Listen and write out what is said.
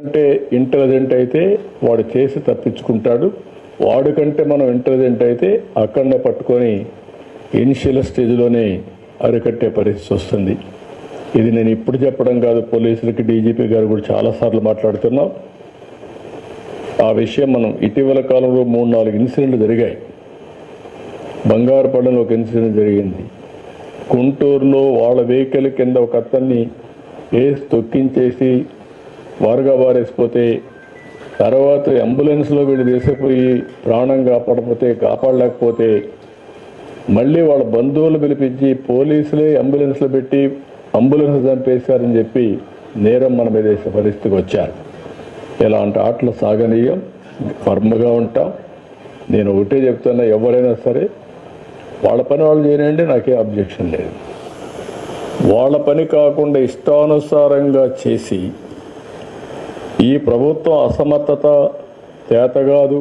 అంటే ఇంటెలిజెంట్ అయితే వాడు చేసి తప్పించుకుంటాడు. వాడికంటే మనం ఇంటెలిజెంట్ అయితే అక్కడనే పట్టుకొని ఇనిషియల్ స్టేజ్లోనే అరికట్టే పరిస్థితి వస్తుంది. ఇది నేను ఇప్పుడు చెప్పడం కాదు, పోలీసులకి డీజీపీ గారు కూడా చాలాసార్లు మాట్లాడుతున్నాం. ఆ విషయం మనం ఇటీవల కాలంలో 3-4 ఇన్సిడెంట్లు జరిగాయి. బంగారుపల్లిలో ఒక ఇన్సిడెంట్ జరిగింది. గుంటూరులో వాళ్ళ వెహికల్ కింద ఒక అతన్ని వేసి తొక్కించేసి వారుగా వారేసిపోతే తర్వాత అంబులెన్స్లో వీళ్ళు తీసుకుపోయి ప్రాణం కాపాడలేకపోతే మళ్ళీ వాళ్ళ బంధువులు పిలిపించి పోలీసులే అంబులెన్స్లో పెట్టి అంబులెన్స్ చంపేశారని చెప్పి నేరం మన మీద వేసే పరిస్థితికి వచ్చారు. ఇలాంటి ఆటలు సాగనీయం, ఫర్మ్గా ఉంటాం. నేను ఒకటే చెప్తున్నా, ఎవరైనా సరే వాళ్ళ పని వాళ్ళు చేయనండి, నాకే అబ్జెక్షన్ లేదు. వాళ్ళ పని కాకుండా ఇష్టానుసారంగా చేసి ఈ ప్రభుత్వం అసమర్థత, చేతగాదు